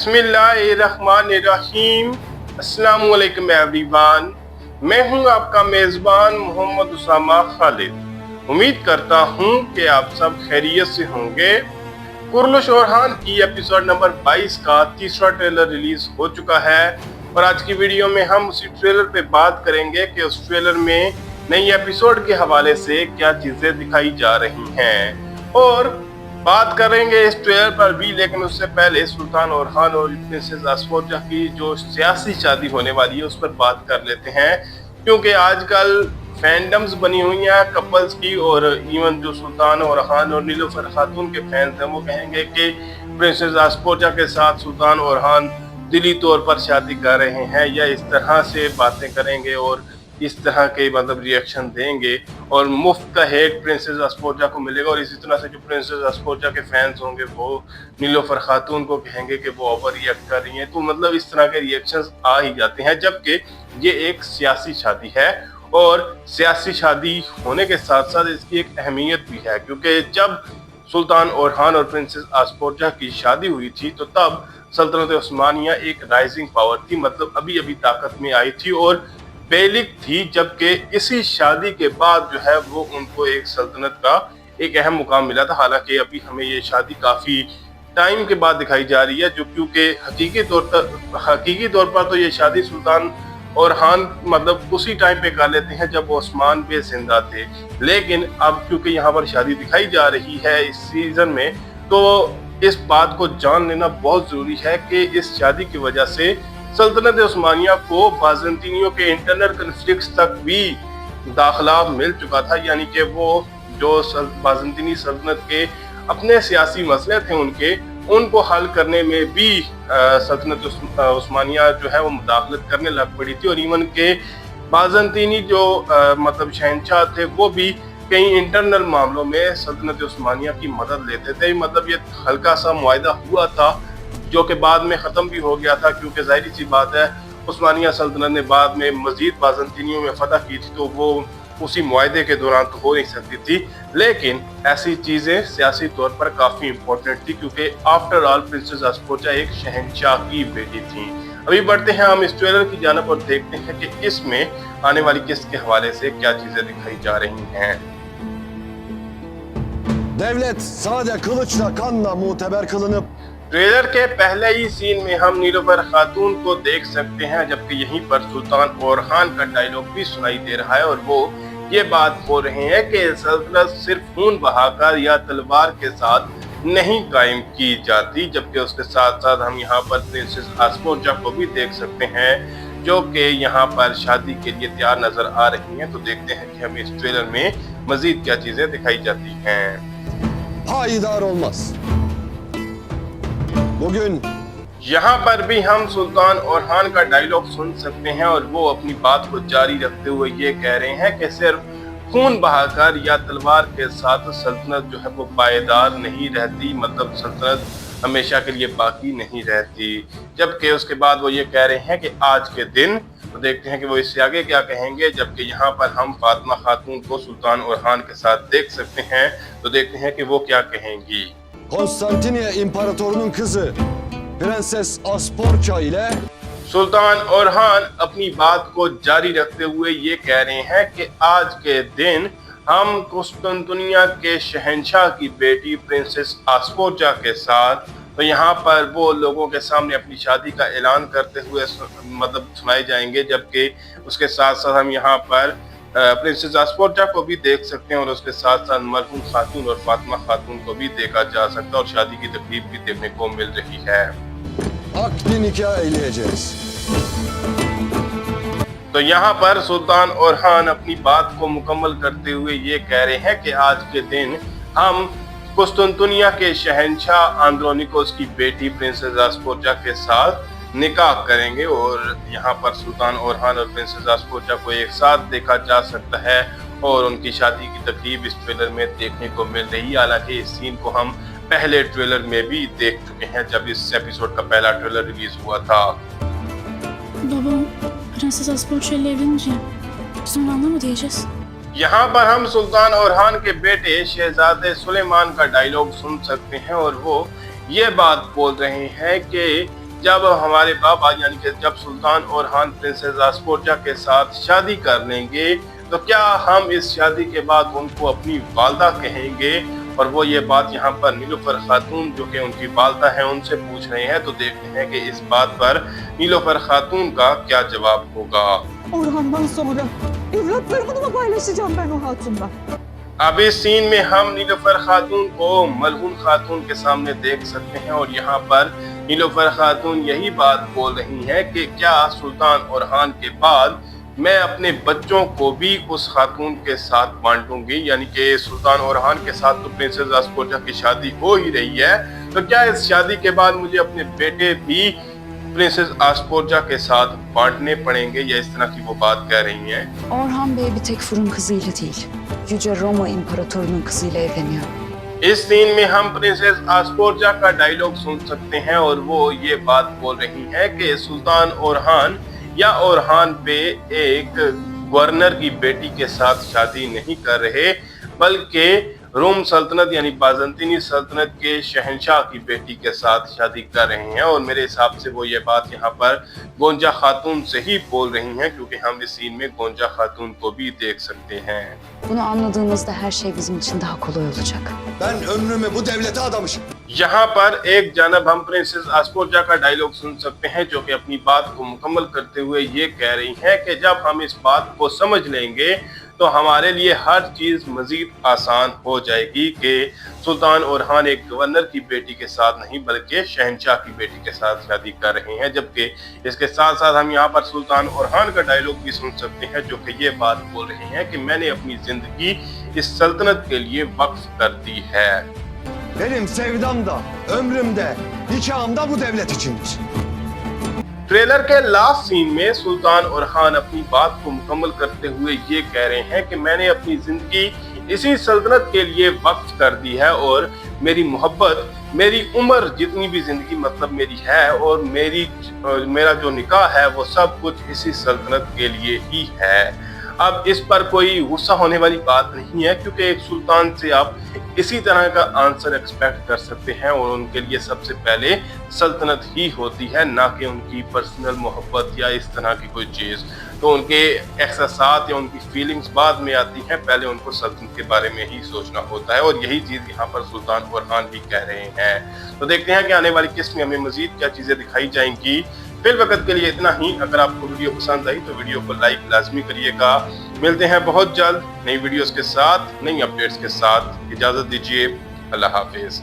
बिस्मिल्लाहिर्रहमानिर्रहीम। अस्सलामु अलैकुम एवरीवन। मैं हूं आपका मेज़बान मोहम्मद उसामा खालिद। उम्मीद करता हूं कि आप सब खैरियत से होंगे। कुर्लुश ओरहान की एपिसोड नंबर 22 का तीसरा ट्रेलर रिलीज हो चुका है और आज की वीडियो में हम उसी ट्रेलर पे बात करेंगे कि उस ट्रेलर में नई एपिसोड के हवाले से क्या चीजें दिखाई जा रही हैं और बात करेंगे इस ट्रेलर पर भी। लेकिन उससे पहले सुल्तान ओरहान और प्रिंसेस असफोजा की जो सियासी शादी होने वाली है उस पर बात कर लेते हैं, क्योंकि आजकल फैंडम्स बनी हुई हैं कपल्स की और इवन जो सुल्तान ओरहान और नीलोफर खातून के फैंस हैं वो कहेंगे कि प्रिंसेस असफोजा के साथ सुल्तान ओरहान दिली तौर पर शादी कर रहे हैं या इस तरह से बातें करेंगे और इस तरह के मतलब रिएक्शन देंगे और मुफ्त का हेट प्रिंसेस असफोजा को मिलेगा। और इसी तरह से जो प्रिंसेस असफोजा के फैंस होंगे वो नीलोफर खातून को कहेंगे कि वो ओवर रिएक्ट कर रही हैं। तो मतलब इस तरह के रिएक्शंस आ ही जाते हैं, जबकि ये एक सियासी शादी है और सियासी शादी होने के साथ साथ इसकी एक अहमियत भी है, क्योंकि जब सुल्तान ओरहान और प्रिंसेस असफोजा की शादी हुई थी तो तब सल्तनत उस्मानिया एक राइजिंग पावर थी, मतलब अभी अभी ताकत में आई थी और बेलिग थी। जबकि इसी शादी के बाद जो है वो उनको एक सल्तनत का एक अहम मुकाम मिला था। हालांकि अभी हमें ये शादी काफी टाइम के बाद दिखाई जा रही है, जो क्योंकि हकीकी तौर पर तो ये शादी सुल्तान ओरहान मतलब उसी टाइम पे कर लेते हैं जब ओस्मान पे जिंदा थे। लेकिन अब क्योंकि यहाँ पर शादी दिखाई जा रही है इस सीजन में, तो इस बात को जान लेना बहुत जरूरी है कि इस शादी की वजह से सल्तनत उस्मानिया को बाज़ंतीनियों के इंटरनल कन्फ्लिक्ट्स तक भी दाखिला मिल चुका था। यानी कि वो जो बाज़ंतीनी सल्तनत के अपने सियासी मसले थे उनको हल करने में भी सल्तनत उस्मानिया जो है वो मुदाखलत करने लग पड़ी थी। और इवन के बाज़ंतीनी जो मतलब शहंशाह थे वो भी कई इंटरनल मामलों में सल्तनत उस्मानिया की मदद लेते थे। मतलब ये हल्का सा मुआहदा हुआ था जो कि बाद में ख़त्म भी हो गया था, क्योंकि जाहिर सी बात है उस्मानिया सल्तनत ने बाद में मजीद बाज़ंतीनियों में फतह की थी तो वो उसी मुआहदे के दौरान तो हो नहीं सकती थी। लेकिन ऐसी चीज़ें सियासी तौर पर काफ़ी इम्पोर्टेंट थी, क्योंकि आफ्टर ऑल प्रिंसेस असफोजा एक शहंशाह की बेटी थी। अभी बढ़ते हैं हम इस ट्रेलर की जानिब और देखते हैं कि इसमें आने वाली किस्त के हवाले से क्या चीज़ें दिखाई जा रही हैं। Devlet sade kılıçla kanla muteber kılınıp trailer के पहले ही सीन में हम नीलोफर खातून को देख सकते हैं, जबकि यहीं पर सुल्तान ओरहान का डायलॉग भी सुनाई दे रहा है और वो ये बात बोल रहे हैं कि सल्तनत सिर्फ खून बहाकर या तलवार के साथ नहीं कायम की जाती। जबकि उसके साथ साथ हम यहाँ पर प्रिंसेस असफोजा को भी देख सकते हैं जो कि यहाँ पर शादी के लिए तैयार नजर आ रही हैं। तो देखते हैं कि हमें इस ट्रेलर में मजीद क्या चीजें दिखाई जाती हैं। payidar olmaz. Bugün यहाँ पर भी हम सुल्तान ओरहान का डायलॉग सुन सकते हैं और वो अपनी बात को जारी रखते हुए ये कह रहे हैं कि सिर्फ खून बहाकर या तलवार के साथ सल्तनत जो है वो पायदार नहीं रहती, मतलब सल्तनत हमेशा के लिए बाकी नहीं रहती। जबकि उसके बाद वो ये कह रहे हैं कि आज के दिन, तो देखते हैं कि वो इससे आगे क्या कहेंगे। जबकि यहाँ पर हम फातिमा खातून को सुल्तान ओरहान के साथ देख सकते हैं, तो देखते हैं कि वो क्या कहेंगी। Konstantiniye İmparatorunun kızı Prenses Asporça ile सुल्तान ओरहान अपनी बात को जारी रखते हुए ये कह रहे हैं कि आज के दिन हम कुस्तुनतुनिया के शहंशाह की बेटी प्रिंसेस असफोजा के साथ, तो यहाँ पर वो लोगों के सामने अपनी शादी का ऐलान करते हुए मतलब सुनाए जाएंगे। जबकि उसके साथ साथ हम यहाँ पर प्रिंसेस असफोजा को भी देख सकते हैं और उसके साथ साथ मरहूम खातून और फातिमा खातून को भी देखा जा सकता है और शादी की तकरीब भी देखने को मिल रही है। akdi nikah eyleyeceğiz. तो यहाँ पर सुल्तान ओरहान अपनी बात को मुकम्मल करते हुए ये कह रहे हैं कि आज के दिन हम कुस्तुनतुनिया के शहंशाह आंद्रोनिकोस की बेटी प्रिंसेस असफोजा के साथ निकाह करेंगे। और यहाँ पर सुल्तान ओरहान और प्रिंसेस असफोजा को एक साथ देखा जा सकता है और उनकी शादी की तकरीब इस ट्रेलर में देखने को मिल रही है। हालांकि इस सीन को हम पहले ट्रेलर में भी देख चुके हैं जब इस एपिसोड का पहला ट्रेलर रिलीज हुआ था। Babam Prenses Asporça ile evlenince Süleyman'la mı diyeceğiz? यहाँ पर हम सुल्तान ओरहान के बेटे शहजादे सुलेमान का डायलॉग सुन सकते हैं और वो ये बात बोल रहे हैं कि जब हमारे बाबा यानी कि जब सुल्तान ओरहान प्रिंसेस आस्फोर्जा के साथ शादी कर लेंगे तो क्या हम इस शादी के बाद उनको अपनी वालदा कहेंगे? और वो ये बात यहाँ पर नीलोफर खातून जो कि उनकी वालदा है उनसे पूछ रहे हैं। तो देखते हैं कि इस बात पर नीलोफर खातून का क्या जवाब होगा। Orhan'dan sonra evlatlarımı mı paylaşacağım ben o hatunla? अब इस सीन में हम नीलोफर खातून को मलहून खातून के सामने देख सकते हैं और यहाँ पर नीलोफर खातून यही बात बोल रही हैं कि क्या सुल्तान ओरहान के बाद मैं अपने बच्चों को भी उस खातून के साथ बांटूंगी, यानी कि सुल्तान ओरहान के साथ तो प्रिंसेस आस्फोर्जा की शादी हो ही रही है, तो क्या इस शादी के बाद मुझे अपने बेटे भी प्रिंसेस आस्फोर्जा के साथ बांटने पड़ेंगे, या इस तरह की वो बात कह रही हैं। Orhan Bey bir tek fırın kızıyla değil, Yüce Roma İmparatorunun kızıyla evleniyor. इस सीन में हम प्रिंसेस आस्फोर्जा का डायलॉग सुन सकते हैं और वो ये बात बोल रही है कि सुल्तान ओरहान या ओरहान पे एक गवर्नर की बेटी के साथ शादी नहीं कर रहे, बल्कि रोम सल्तनत यानी बाज़ंतीनी सल्तनत के शहंशाह की बेटी के साथ शादी कर रहे हैं। और मेरे हिसाब से वो ये बात यहाँ पर गोंजा खातून से ही बोल रही हैं, क्योंकि हम इस सीन में गोंजा खातून को भी देख सकते हैं। Bunu anladığımızda her şey bizim için daha kolay olacak. Ben ömrümü bu devlete adamışım. यहाँ पर एक जानब हम प्रिंसेस आस्फोर्जा का डायलॉग सुन सकते हैं जो कि अपनी बात को मुकम्मल करते हुए ये कह रही हैं कि जब हम इस बात को समझ लेंगे तो हमारे लिए हर चीज़ मज़ीद आसान हो जाएगी कि सुल्तान ओरहान एक गवर्नर की बेटी के साथ नहीं बल्कि शहंशाह की बेटी के साथ शादी कर रहे हैं। जबकि इसके साथ साथ हम यहाँ पर सुल्तान ओरहान का डायलॉग भी सुन सकते हैं जो कि ये बात बोल रहे हैं कि मैंने अपनी ज़िंदगी इस सल्तनत के लिए वक्फ कर दी है। Benim sevdam da, ömrüm de, nikahım da bu devlet içindir. Trailer के लास्ट सीन में सुल्तान ओरहान अपनी बात को मुकम्मल करते हुए ये कह रहे हैं कि मैंने अपनी जिंदगी इसी सल्तनत के लिए वक्फ कर दी है और मेरी मोहब्बत, मेरी उम्र जितनी भी जिंदगी मतलब मेरी है और मेरा जो निकाह है वो सब कुछ इसी सल्तनत के लिए ही है। अब इस पर कोई गुस्सा होने वाली बात नहीं है, क्योंकि एक सुल्तान से आप इसी तरह का आंसर एक्सपेक्ट कर सकते हैं और उनके लिए सबसे पहले सल्तनत ही होती है, ना कि उनकी पर्सनल मोहब्बत या इस तरह की कोई चीज़। तो उनके एहसास या उनकी फीलिंग्स बाद में आती हैं, पहले उनको सल्तनत के बारे में ही सोचना होता है और यही चीज़ यहाँ पर सुल्तान ओरहान भी कह रहे हैं। तो देखते हैं कि आने वाली किस्त में हमें मजीद क्या चीज़ें दिखाई जाएंगी। फिल वक्त के लिए इतना ही। अगर आपको वीडियो पसंद आई तो वीडियो को लाइक लाजमी करिएगा। मिलते हैं बहुत जल्द नई वीडियोस के साथ, नई अपडेट्स के साथ। इजाज़त दीजिए। अल्लाह हाफिज़।